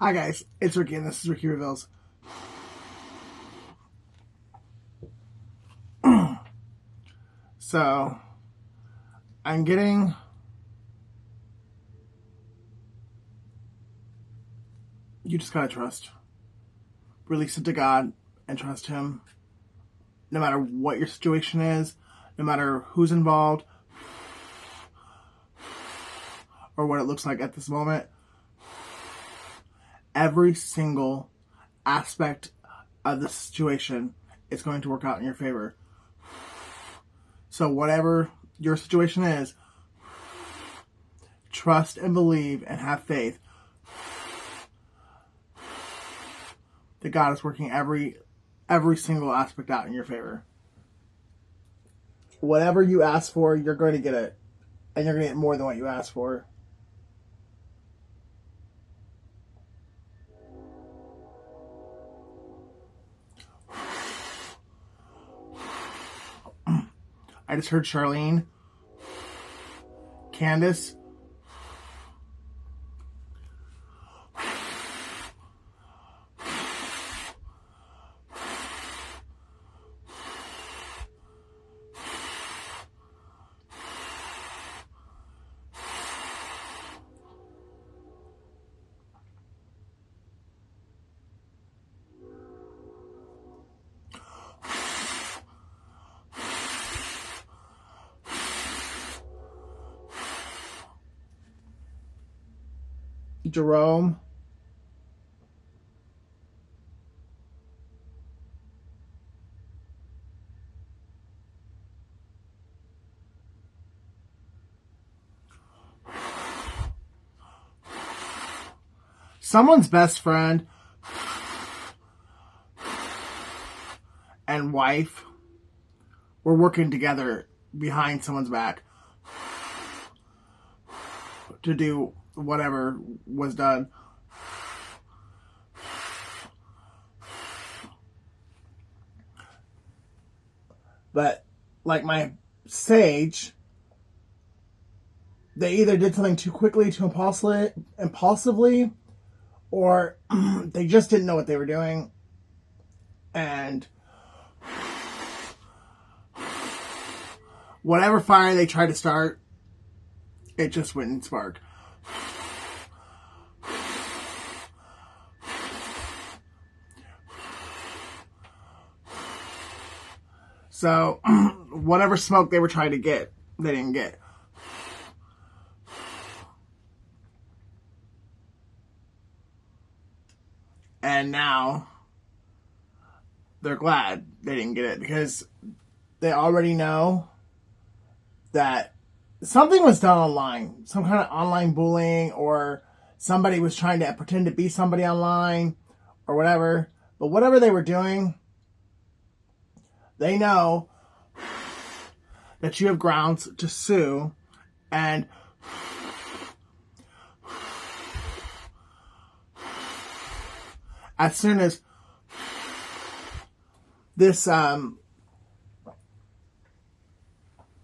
Hi guys, it's Ricky and this is Ricky Reveals. So, I'm getting you just gotta trust. Release it to God and trust Him. No matter what your situation is, no matter who's involved, or what it looks like at this moment, every single aspect of the situation is going to work out in your favor. So whatever your situation is, trust and believe and have faith that God is working every single aspect out in your favor. Whatever you ask for, you're going to get it. And you're going to get more than what you asked for. I just heard Charlene, Candace, Jerome, someone's best friend and wife were working together behind someone's back to do whatever was done. But like my sage, they either did something too quickly, too impulsively, or they just didn't know what they were doing. And whatever fire they tried to start, it just wouldn't spark. So, whatever smoke they were trying to get, they didn't get. And now, they're glad they didn't get it because they already know that something was done online. Some kind of online bullying, or somebody was trying to pretend to be somebody online, or whatever. But whatever they were doing, they know that you have grounds to sue, and as soon as this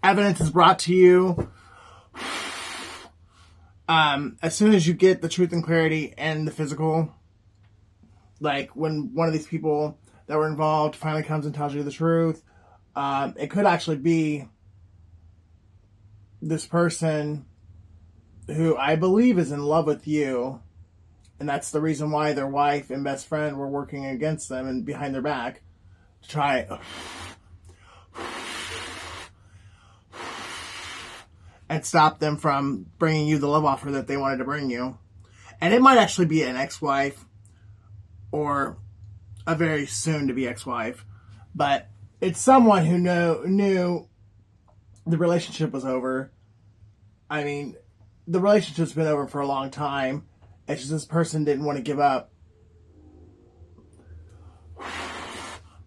evidence is brought to you, as soon as you get the truth and clarity and the physical, like when one of these people that were involved finally comes and tells you the truth, it could actually be this person who I believe is in love with you, and that's the reason why their wife and best friend were working against them and behind their back to try and stop them from bringing you the love offer that they wanted to bring you. And it might actually be an ex-wife or a very soon-to-be ex-wife, but it's someone who knew the relationship was over. I mean, the relationship's been over for a long time. It's just this person didn't want to give up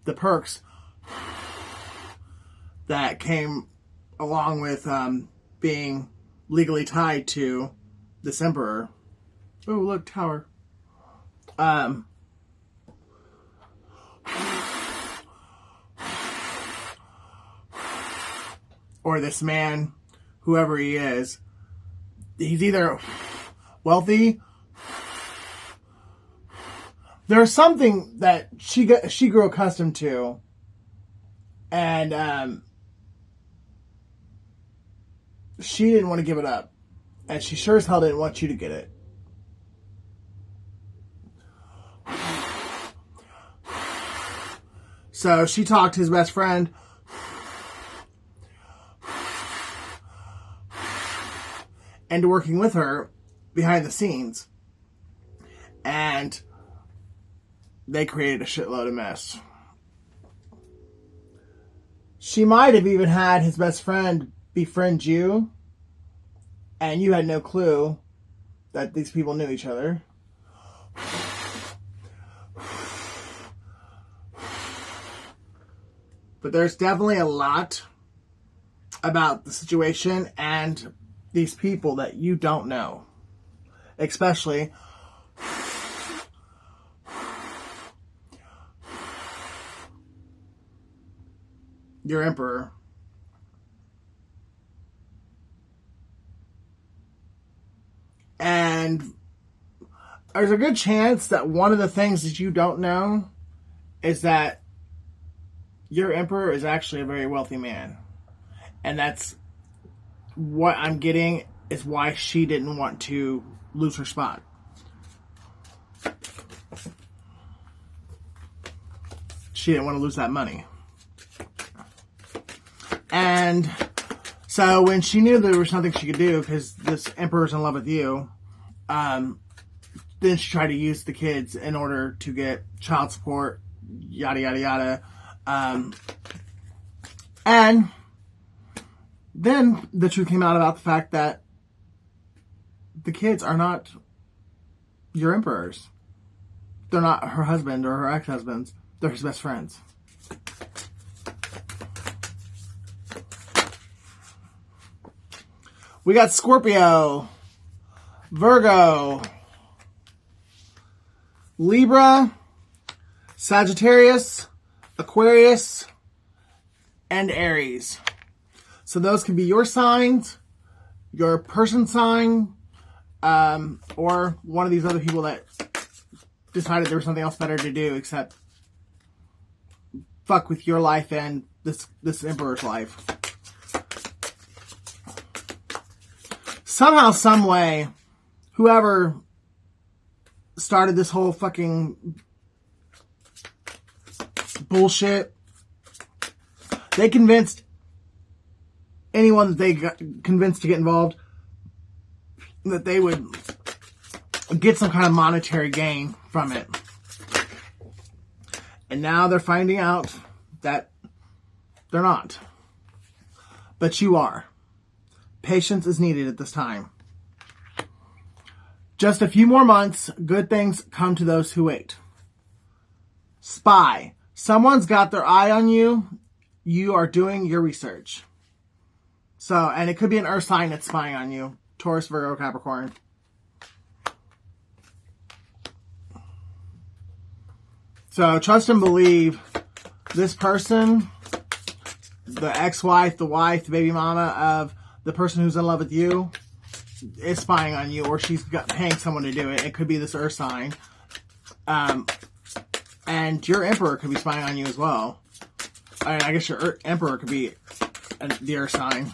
the perks that came along with being legally tied to this emperor. Oh, look, tower. Or this man, whoever he is, he's either wealthy there's something that she grew accustomed to, and she didn't want to give it up, and she sure as hell didn't want you to get it. So she talked to his best friend into working with her behind the scenes, and they created a shitload of mess. She might have even had his best friend befriend you, and you had no clue that these people knew each other. But there's definitely a lot about the situation and these people that you don't know. Especially your emperor. And there's a good chance that one of the things that you don't know is that your emperor is actually a very wealthy man. And that's what I'm getting is why she didn't want to lose her spot. She didn't want to lose that money. And so when she knew there was nothing she could do because this emperor's in love with you, then she tried to use the kids in order to get child support, yada, yada, yada. And then the truth came out about the fact that the kids are not your emperors. They're not her husband or her ex-husbands. They're his best friends. We got Scorpio, Virgo, Libra, Sagittarius, Aquarius, and Aries. So those can be your signs, your person sign, or one of these other people that decided there was something else better to do except fuck with your life and this emperor's life. Somehow, some way, whoever started this whole fucking bullshit, they convinced anyone that they got convinced to get involved that they would get some kind of monetary gain from it. And now they're finding out that they're not. But you are. Patience is needed at this time. Just a few more months, good things come to those who wait. Spy. Someone's got their eye on you. You are doing your research. So, and it could be an earth sign that's spying on you. Taurus, Virgo, Capricorn. So, trust and believe this person, the ex-wife, the wife, the baby mama of the person who's in love with you, is spying on you, or she's paying someone to do it. It could be this earth sign. And your emperor could be spying on you as well. I mean, I guess your emperor could be the earth sign.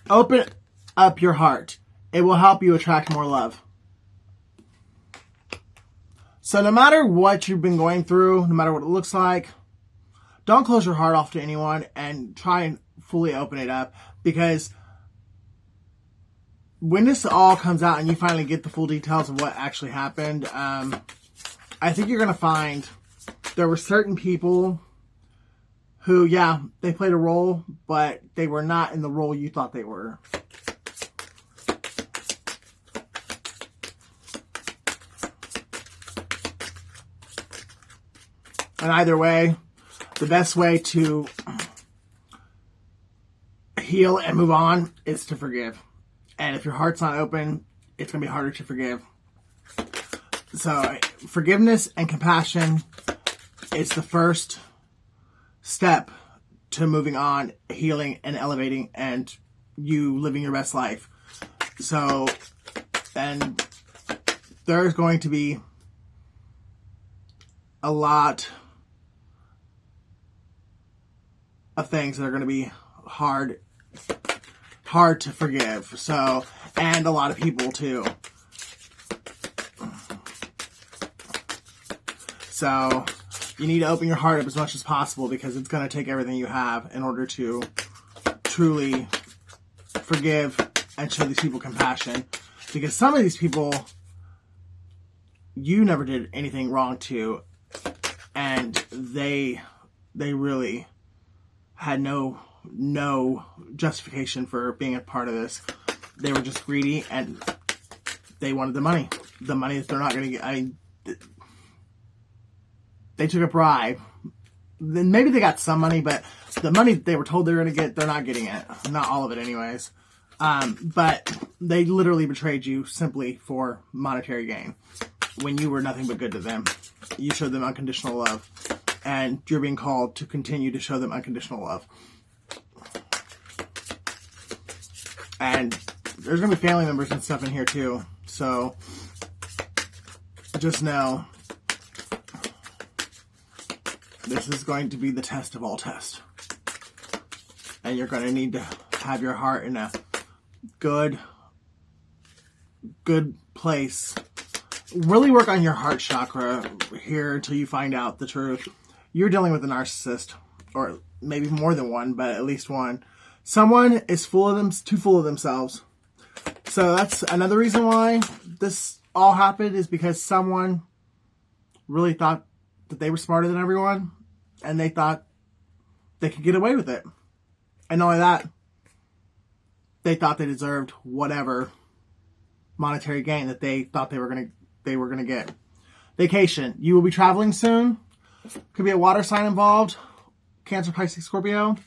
Open up your heart. It will help you attract more love. So no matter what you've been going through, no matter what it looks like, don't close your heart off to anyone and try and fully open it up, because when this all comes out and you finally get the full details of what actually happened, I think you're going to find there were certain people who, yeah, they played a role, but they were not in the role you thought they were. And either way, the best way to heal and move on is to forgive. And if your heart's not open, it's going to be harder to forgive. So forgiveness and compassion is the first step to moving on, healing, and elevating, and you living your best life. So, and there's going to be a lot of things that are going to be hard to forgive. So, and a lot of people too. So, you need to open your heart up as much as possible, because it's going to take everything you have in order to truly forgive and show these people compassion. Because some of these people you never did anything wrong to, and they really had no justification for being a part of this. They were just greedy, and they wanted the money that they're not going to get. I mean, they took a bribe. Then maybe they got some money, but the money they were told they were going to get, they're not getting it. Not all of it anyways. But they literally betrayed you simply for monetary gain when you were nothing but good to them. You showed them unconditional love, and you're being called to continue to show them unconditional love. And there's going to be family members and stuff in here too. So just know this is going to be the test of all tests. And you're going to need to have your heart in a good place. Really work on your heart chakra here until you find out the truth. You're dealing with a narcissist, or maybe more than one, but at least one. Someone is too full of themselves. So that's another reason why this all happened, is because someone really thought that they were smarter than everyone, and they thought they could get away with it. And not only that, they thought they deserved whatever monetary gain that they thought they were gonna get. Vacation. You will be traveling soon. Could be a water sign involved. Cancer, Pisces, Scorpio.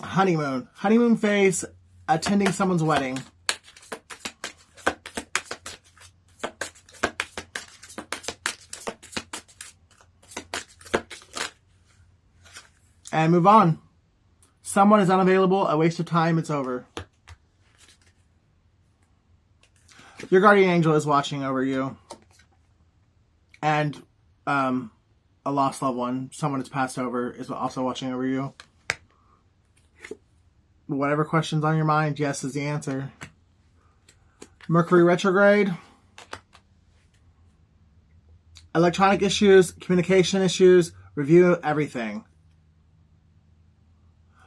Honeymoon. Honeymoon phase. Attending someone's wedding. And move on. Someone is unavailable. A waste of time. It's over. Your guardian angel is watching over you. And a lost loved one, someone that's passed over, is also watching over you. Whatever question's on your mind, yes is the answer. Mercury retrograde. Electronic issues, communication issues, review everything.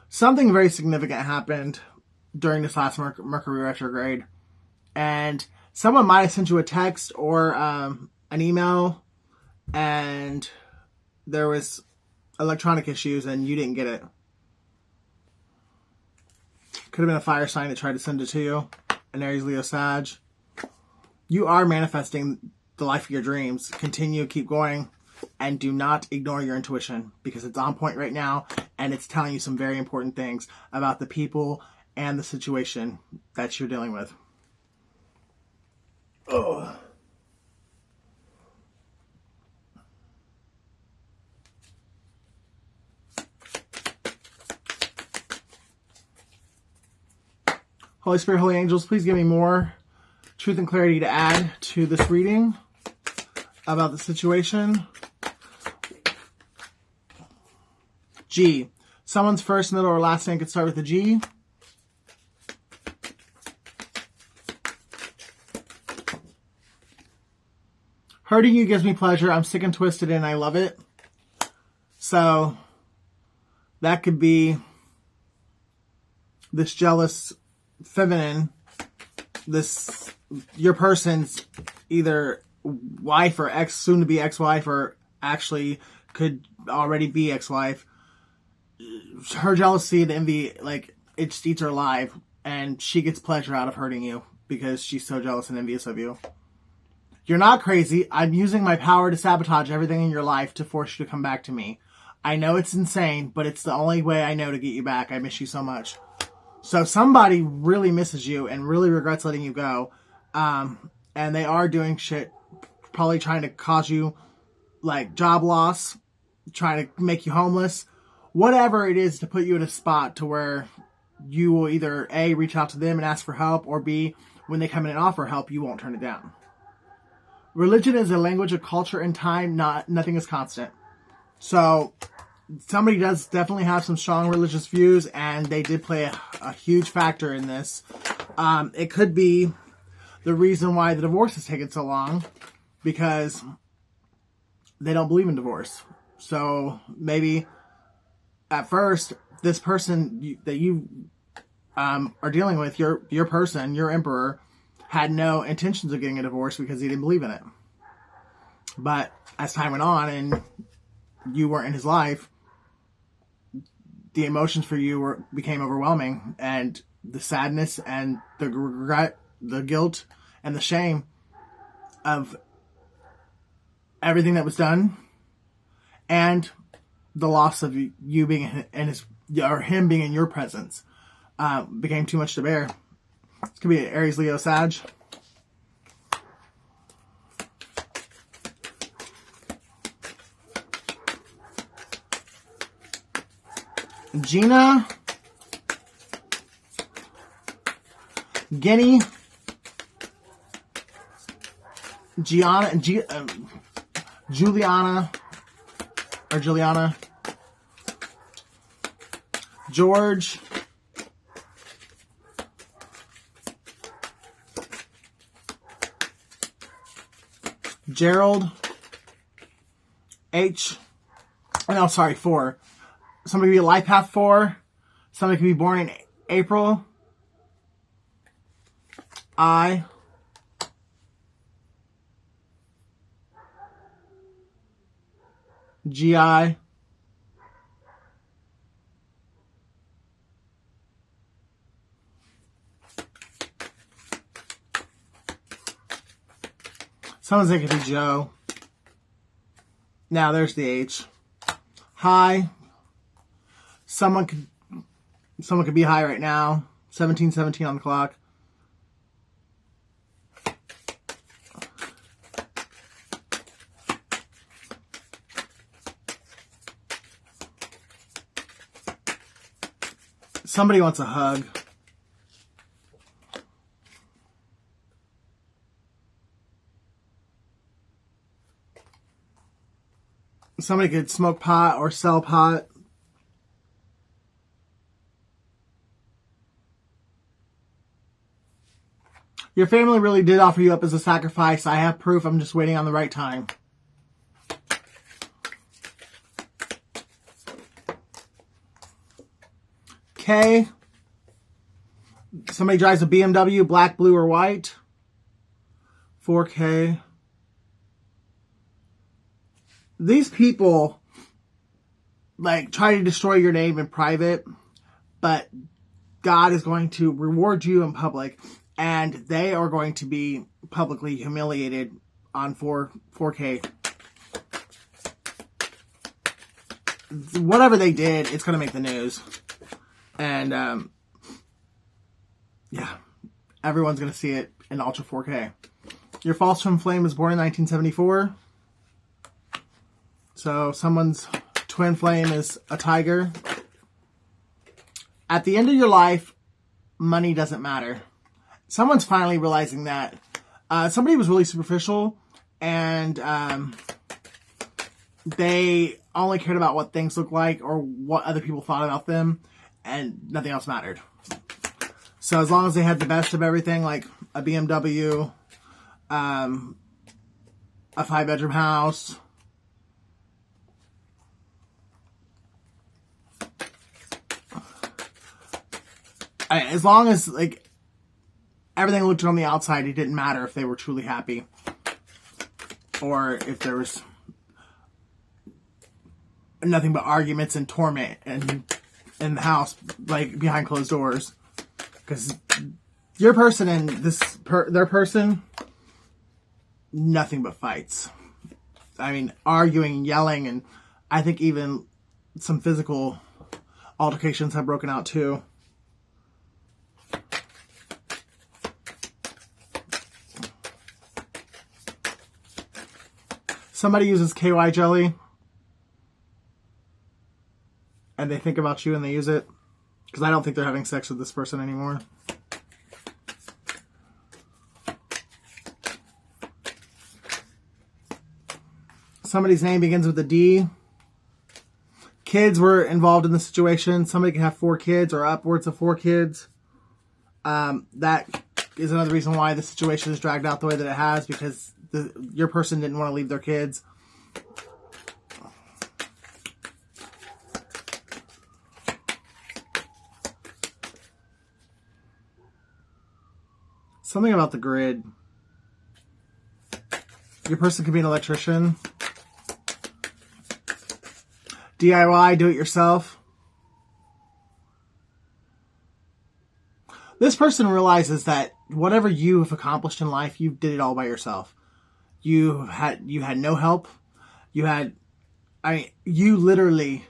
Something very significant happened during this last Mercury retrograde. And someone might have sent you a text or an email, and there was electronic issues and you didn't get it. Could have been a fire sign that tried to send it to you. An Aries, Leo, Sag. You are manifesting the life of your dreams. Continue, keep going, and do not ignore your intuition, because it's on point right now, and it's telling you some very important things about the people and the situation that you're dealing with. Oh. Holy Spirit, Holy Angels, please give me more truth and clarity to add to this reading about the situation. G. Someone's first, middle, or last name could start with a G. Hurting you gives me pleasure. I'm sick and twisted and I love it. So that could be this jealous feminine, your person's either wife or soon to be ex-wife, or actually could already be ex-wife. Her jealousy and envy, like, it just eats her alive, and she gets pleasure out of hurting you because she's so jealous and envious of you. You're not crazy. I'm using my power to sabotage everything in your life to force you to come back to me. I know it's insane, but it's the only way I know to get you back. I miss you so much. So somebody really misses you and really regrets letting you go. And they are doing shit, probably trying to cause you, like, job loss, trying to make you homeless. Whatever it is to put you in a spot to where you will either A, reach out to them and ask for help, or B, when they come in and offer help, you won't turn it down. Religion is a language of culture and time, nothing is constant. So somebody does definitely have some strong religious views, and they did play a huge factor in this. It could be the reason why the divorce has taken so long, because they don't believe in divorce. So maybe at first, this person that you are dealing with, your person, your emperor, had no intentions of getting a divorce because he didn't believe in it. But as time went on and you weren't in his life, the emotions for you became overwhelming, and the sadness and the regret, the guilt and the shame of everything that was done, and the loss of you being in his, or him being in your presence, became too much to bear. This could be an Aries, Leo, Sag. Gina, Guinea, Juliana, George, Gerald, sorry, 4. Somebody could be a life path 4. Somebody could be born in April. I. GI. Someone's thinking it could be Joe. Now there's the H. High. Someone could be high right now. 17:17 on the clock. Somebody wants a hug. Somebody could smoke pot or sell pot. Your family really did offer you up as a sacrifice. I have proof. I'm just waiting on the right time. K. Somebody drives a BMW, black, blue, or white. 4K. These people try to destroy your name in private, but God is going to reward you in public, and they are going to be publicly humiliated on 4K. Whatever they did, it's going to make the news. And, yeah, everyone's going to see it in Ultra 4K. Your false twin flame was born in 1974. So someone's twin flame is a tiger. At the end of your life, money doesn't matter. Someone's finally realizing that. Somebody was really superficial, and they only cared about what things looked like or what other people thought about them, and nothing else mattered. So as long as they had the best of everything, like a BMW, a 5-bedroom house, as long as everything looked good on the outside, it didn't matter if they were truly happy or if there was nothing but arguments and torment and in the house, behind closed doors. Because your person and their person, nothing but fights. I mean, arguing, yelling, and I think even some physical altercations have broken out too. Somebody uses KY jelly, and they think about you and they use it. Because I don't think they're having sex with this person anymore. Somebody's name begins with a D. Kids were involved in the situation. Somebody can have 4 kids or upwards of 4 kids. That is another reason why the situation is dragged out the way that it has, because your person didn't want to leave their kids. Something about the grid. Your person could be an electrician. DIY, do it yourself. This person realizes that whatever you have accomplished in life, you did it all by yourself. You had no help. You literally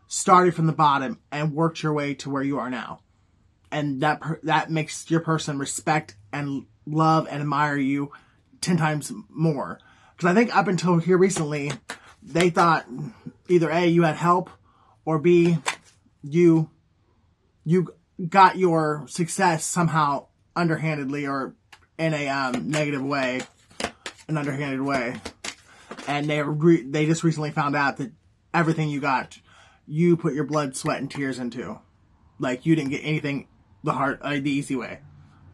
started from the bottom and worked your way to where you are now. And that makes your person respect and love and admire you 10 times more. Because I think up until here recently, they thought either A, you had help, or B, you got your success somehow underhandedly or in a negative way, an underhanded way. And they just recently found out that everything you got, you put your blood, sweat, and tears into. Like, you didn't get anything the easy way.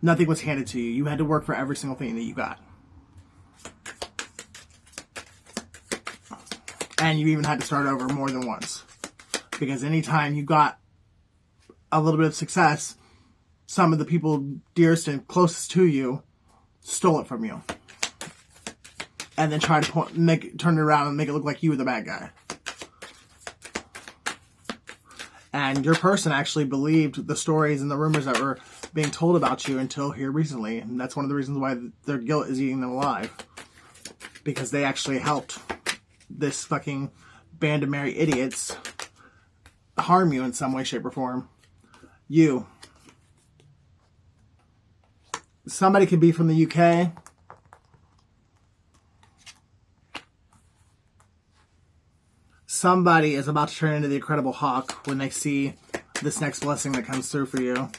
Nothing was handed to you. You had to work for every single thing that you got. And you even had to start over more than once. Because anytime you got a little bit of success, some of the people dearest and closest to you stole it from you. And then tried to turn it around and make it look like you were the bad guy. And your person actually believed the stories and the rumors that were being told about you until here recently. And that's one of the reasons why their guilt is eating them alive. Because they actually helped this fucking band of merry idiots harm you in some way, shape, or form. You. Somebody could be from the UK. Somebody is about to turn into the Incredible Hulk when they see this next blessing that comes through for you.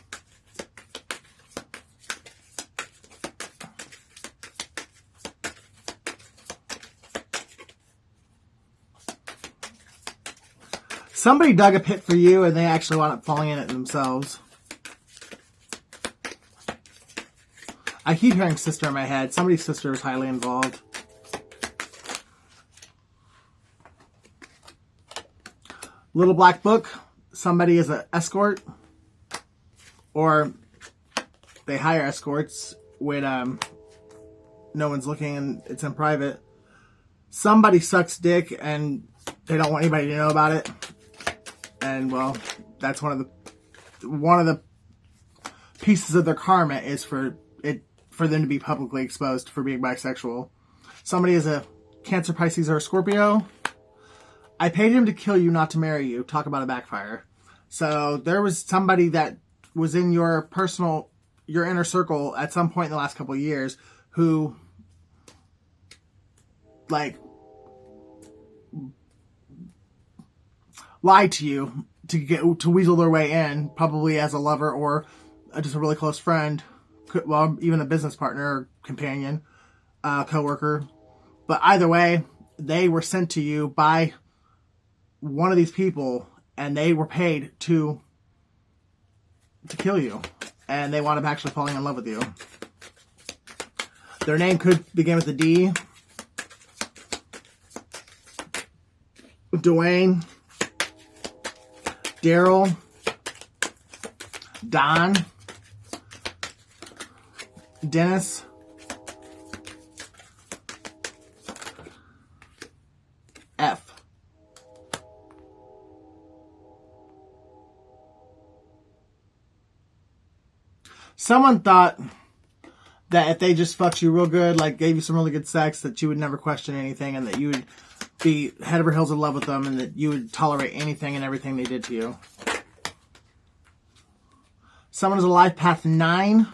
Somebody dug a pit for you and they actually wound up falling in it themselves. I keep hearing sister in my head. Somebody's sister is highly involved. Little Black Book. Somebody is an escort. Or they hire escorts when no one's looking and it's in private. Somebody sucks dick and they don't want anybody to know about it. And well, that's one of the pieces of their karma is for them to be publicly exposed for being bisexual. Somebody is a Cancer, Pisces, or a Scorpio. I paid him to kill you, not to marry you. Talk about a backfire. So there was somebody that was in your inner circle at some point in the last couple of years who, like, lied to you to weasel their way in, probably as a lover or just a really close friend, well, even a business partner or companion, co-worker. But either way, they were sent to you by one of these people, and they were paid to kill you, and they wound up actually falling in love with you. Their name could begin with a D. Dwayne, Daryl, Don, Dennis, F. Someone thought that if they just fucked you real good, like gave you some really good sex, that you would never question anything and that you would be head over heels in love with them and that you would tolerate anything and everything they did to you. Someone is a life path 9.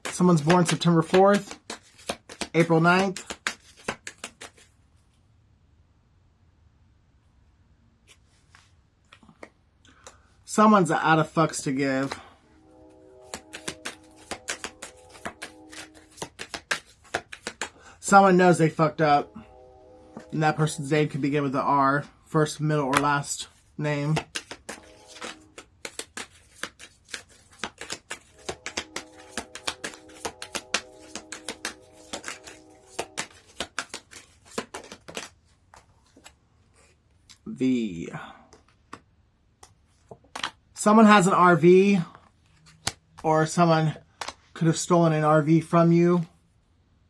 Someone's born September 4th, April 9th. Someone's out of fucks to give. Someone knows they fucked up. And that person's name could begin with the R. First, middle, or last name. Someone has an RV, or someone could have stolen an RV from you.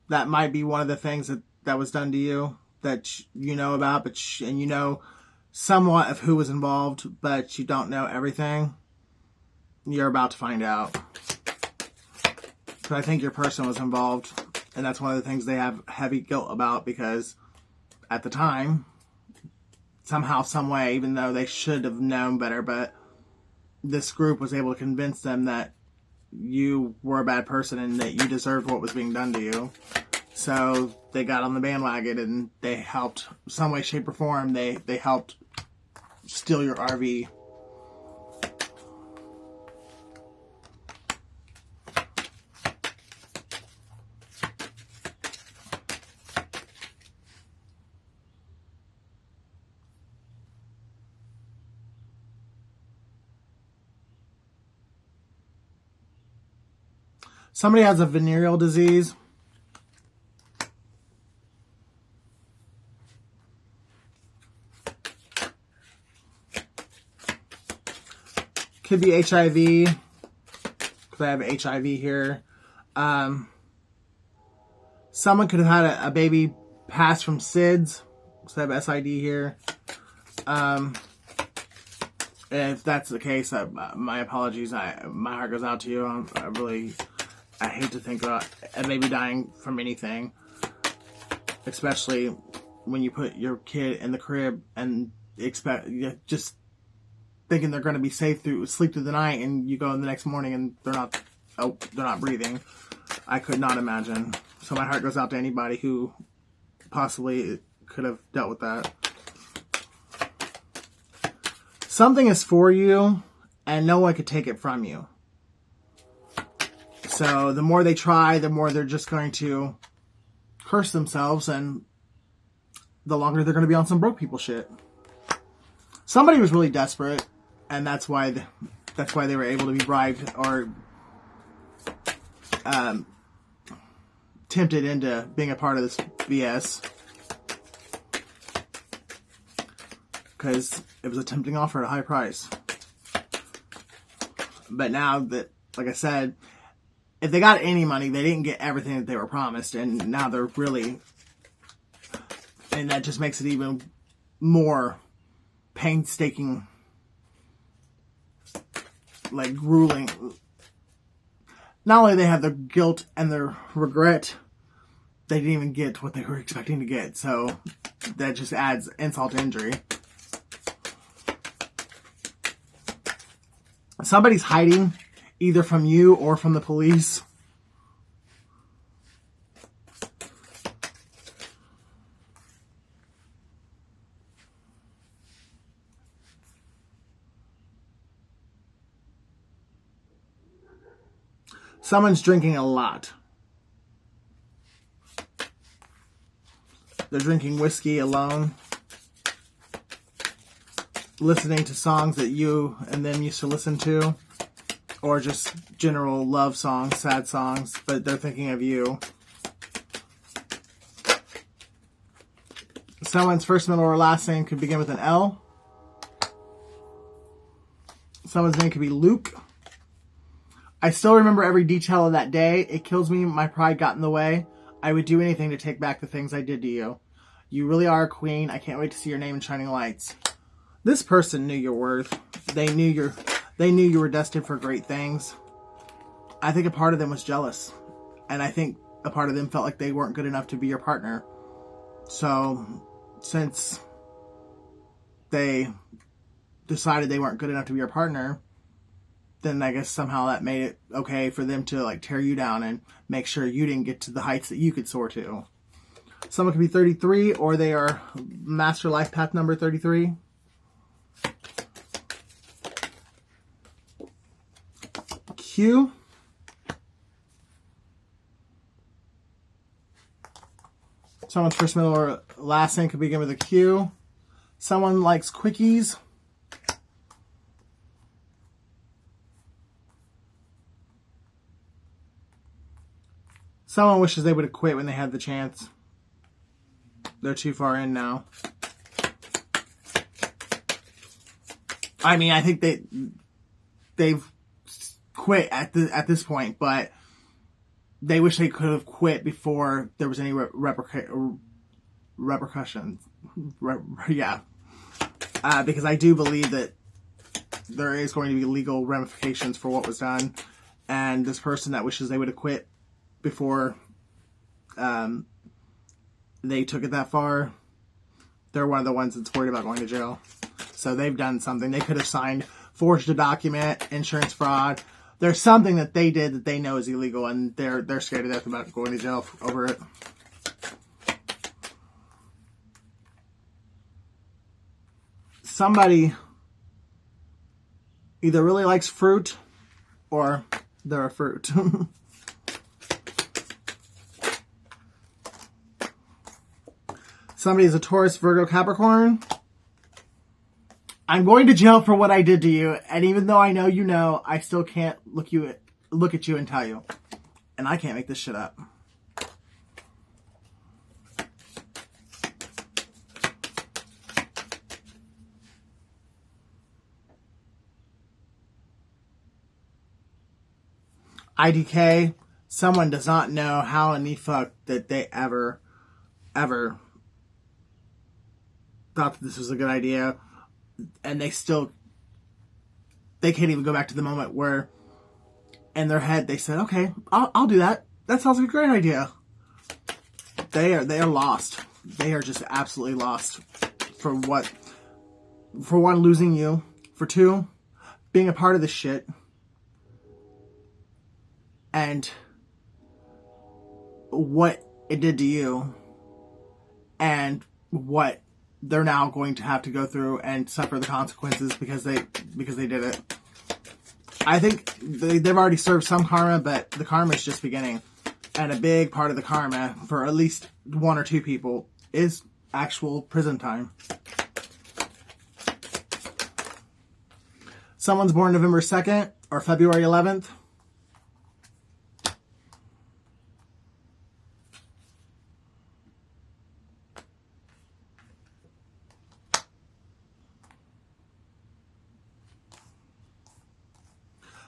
That might be one of the things that was done to you that you know about, and you know somewhat of who was involved, but you don't know everything. You're about to find out. But I think your person was involved, and that's one of the things they have heavy guilt about, because at the time, somehow, some way, even though they should have known better, but this group was able to convince them that you were a bad person and that you deserved what was being done to you. So they got on the bandwagon and they helped, some way, shape, or form, they helped steal your RV. Somebody has a venereal disease. Could be HIV, because I have HIV here. Someone could have had a baby pass from SIDS, because I have SID here. If that's the case, my apologies. My heart goes out to you. I hate to think about a baby dying from anything, especially when you put your kid in the crib and expect, just thinking they're going to be safe sleep through the night, and you go in the next morning and they're not breathing. I could not imagine. So my heart goes out to anybody who possibly could have dealt with that. Something is for you, and no one could take it from you. So the more they try, the more they're just going to curse themselves, and the longer they're going to be on some broke people shit. Somebody was really desperate, and that's why they were able to be bribed or tempted into being a part of this BS. Because it was a tempting offer at a high price. But now that, like I said, if they got any money, they didn't get everything that they were promised, and now they're really, and that just makes it even more painstaking, like grueling. Not only they have the guilt and the regret, they didn't even get what they were expecting to get, so that just adds insult to injury. Somebody's hiding, either from you or from the police. Someone's drinking a lot. They're drinking whiskey alone. Listening to songs that you and them used to listen to. Or just general love songs, sad songs, but they're thinking of you. Someone's first, middle, or last name could begin with an L. Someone's name could be Luke. I still remember every detail of that day. It kills me. My pride got in the way. I would do anything to take back the things I did to you. You really are a queen. I can't wait to see your name in shining lights. This person knew your worth. They knew you were destined for great things. I think a part of them was jealous. And I think a part of them felt like they weren't good enough to be your partner. So, since they decided they weren't good enough to be your partner, then I guess somehow that made it okay for them to like tear you down and make sure you didn't get to the heights that you could soar to. Someone could be 33, or they are master life path number 33. Q. Someone's first, middle, or last name could begin with a Q. Someone likes quickies. Someone wishes they would have quit when they had the chance. They're too far in now. I mean, I think they've quit at this point, but they wish they could have quit before there was any repercussions. Yeah. Because I do believe that there is going to be legal ramifications for what was done. And this person that wishes they would have quit before they took it that far, they're one of the ones that's worried about going to jail. So they've done something. They could have forged a document, insurance fraud. There's something that they did that they know is illegal, and they're scared to death about going to jail over it. Somebody either really likes fruit or they're a fruit. Somebody is a Taurus, Virgo, Capricorn. I'm going to jail for what I did to you, and even though I know you know, I still can't look at you and tell you. And I can't make this shit up. IDK, someone does not know how in the fuck that they ever thought that this was a good idea. And they can't even go back to the moment where in their head they said, okay, I'll do that. That sounds like a great idea. They are lost. They are just absolutely lost. For what? For one, losing you. For two, being a part of this shit. And what it did to you. And what they're now going to have to go through and suffer the consequences because they did it. I think they've already served some karma, but the karma is just beginning. And a big part of the karma for at least one or two people is actual prison time. Someone's born November 2nd or February 11th.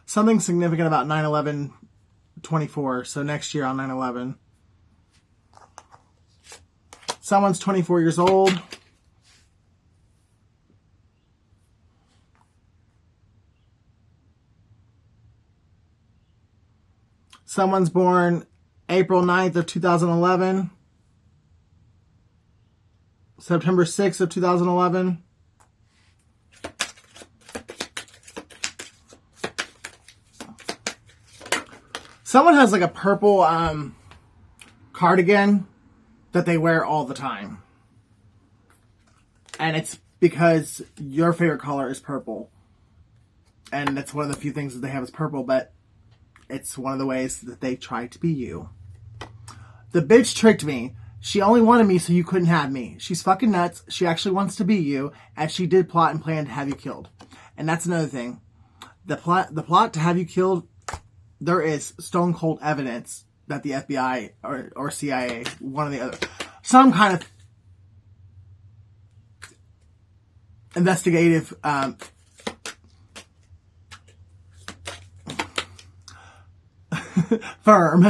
Something significant about 9/11/24, so next year on 9/11. Someone's 24 years old. Someone's born April 9th of 2011. September 6th of 2011. Someone has like a purple cardigan that they wear all the time. And it's because your favorite color is purple. And that's one of the few things that they have is purple, but it's one of the ways that they try to be you. The bitch tricked me. She only wanted me so you couldn't have me. She's fucking nuts. She actually wants to be you, and she did plot and plan to have you killed. And that's another thing. The plot to have you killed, there is stone cold evidence that the FBI or CIA, one or the other, some kind of investigative firm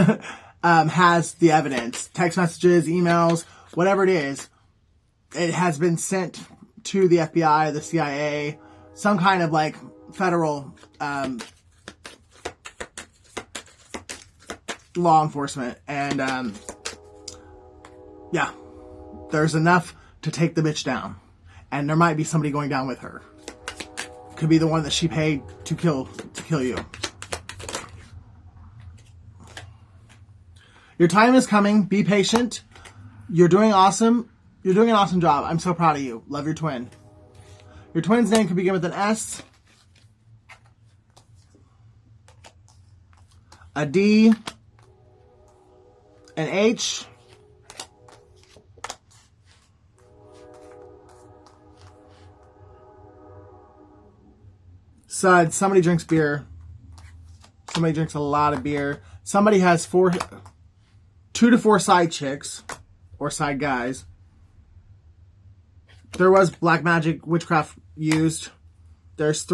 has the evidence. Text messages, emails, whatever it is. It has been sent to the FBI, the CIA, some kind of like federal law enforcement, and yeah, there's enough to take the bitch down, and there might be somebody going down with her. Could be the one that she paid to kill you. Your time is coming. Be patient. You're doing awesome. You're doing an awesome job. I'm so proud of you. Love your twin. Your twin's name could begin with an S. a D, an H, Sud. Somebody drinks beer. Somebody drinks a lot of beer. Somebody has 2 to 4 side chicks or side guys. There was black magic witchcraft used. There's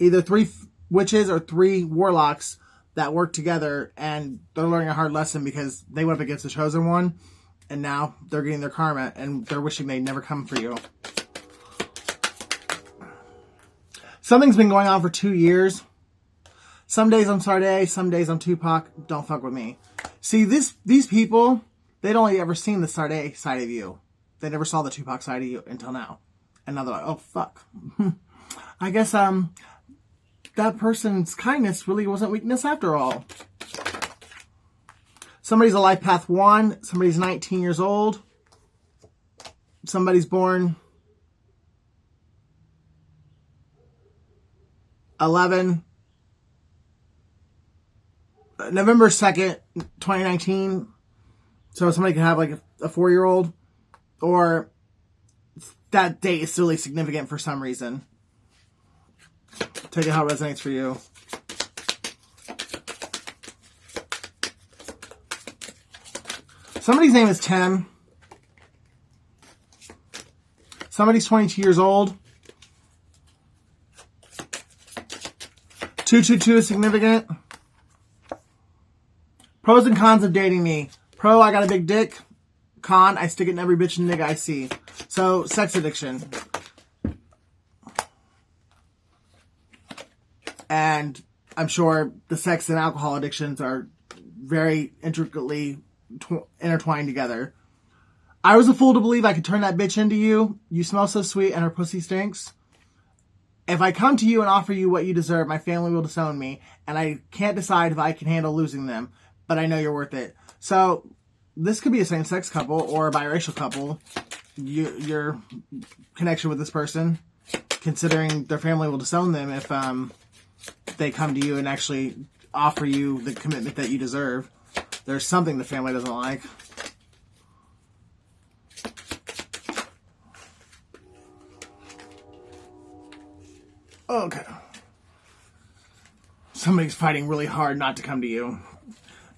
either 3 witches or 3 warlocks that work together, and they're learning a hard lesson because they went up against the chosen one, and now they're getting their karma, and they're wishing they'd never come for you. Something's been going on for 2 years. Some days I'm Sade, some days I'm Tupac. Don't fuck with me. See, these people, they'd only ever seen the Sade side of you. They never saw the Tupac side of you until now. And now they're like, oh, fuck. I guess that person's kindness really wasn't weakness after all. Somebody's a life path 1. Somebody's 19 years old. Somebody's born 11. November 2nd, 2019. So somebody could have like a 4-year-old. Or that date is really significant for some reason. Take it how it resonates for you. Somebody's name is Tim. Somebody's 22 years old. 222 is significant. Pros and cons of dating me. Pro, I got a big dick. Con, I stick it in every bitch and nigga I see. So, sex addiction. And I'm sure the sex and alcohol addictions are very intricately intertwined together. I was a fool to believe I could turn that bitch into you. You smell so sweet and her pussy stinks. If I come to you and offer you what you deserve, my family will disown me. And I can't decide if I can handle losing them. But I know you're worth it. So, this could be a same-sex couple or a biracial couple. Your connection with this person, considering their family will disown them if they come to you and actually offer you the commitment that you deserve. There's something the family doesn't like. Okay. Somebody's fighting really hard not to come to you.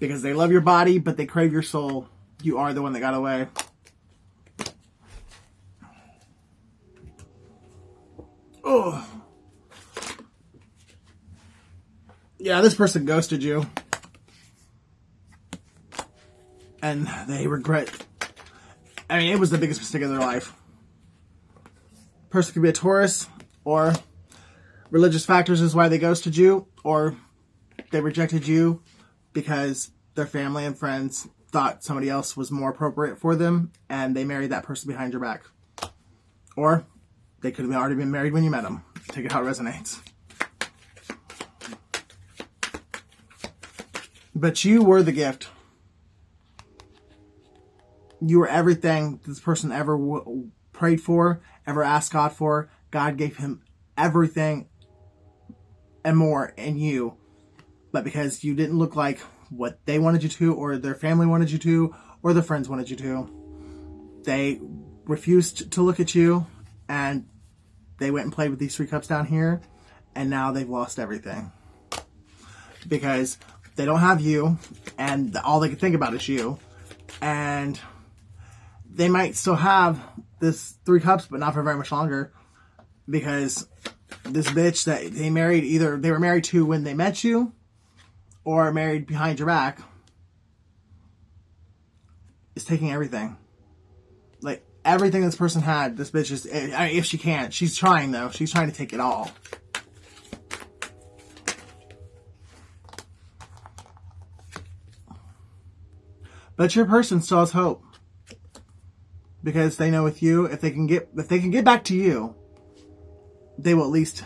Because they love your body, but they crave your soul. You are the one that got away. Oh. Yeah, this person ghosted you. And they regret. I mean, it was the biggest mistake of their life. Person could be a Taurus, or religious factors is why they ghosted you, or they rejected you because their family and friends thought somebody else was more appropriate for them, and they married that person behind your back. Or they could have already been married when you met them. Take it how it resonates. But you were the gift. You were everything this person ever prayed for, ever asked God for. God gave him everything and more in you. But because you didn't look like what they wanted you to, or their family wanted you to, or their friends wanted you to, they refused to look at you, and they went and played with these 3 cups down here, and now they've lost everything. Because they don't have you, and all they can think about is you. And they might still have this 3 cups, but not for very much longer. Because this bitch that they married, either they were married to when they met you, or married behind your back, is taking everything. Like, everything this person had, this bitch is, if she can't, she's trying though. She's trying to take it all. But your person still has hope. Because they know with you, if they can get back to you, they will at least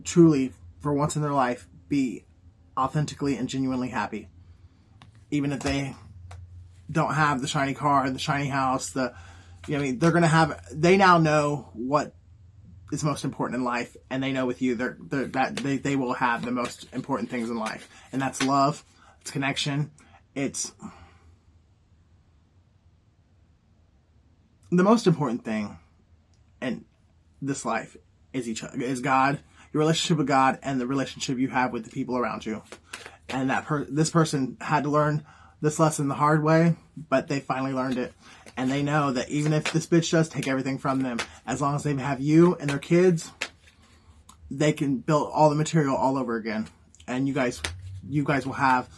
truly, for once in their life, be authentically and genuinely happy. Even if they don't have the shiny car, the shiny house, they're gonna have. They now know what is most important in life, and they know with you, they will have the most important things in life, and that's love, it's connection. It's the most important thing in this life is God, your relationship with God, and the relationship you have with the people around you. And this person had to learn this lesson the hard way, but they finally learned it. And they know that even if this bitch does take everything from them, as long as they have you and their kids, they can build all the material all over again. And you guys will have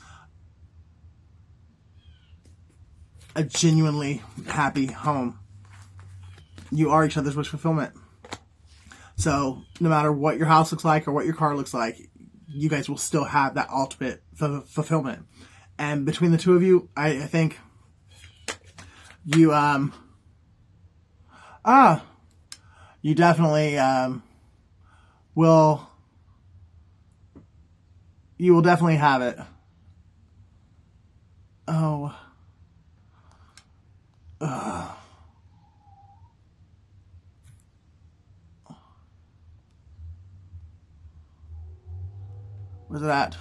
a genuinely happy home. You are each other's wish fulfillment. So no matter what your house looks like or what your car looks like, you guys will still have that ultimate fulfillment. And between the two of you, I think you you definitely will definitely have it. Oh. Where's it at?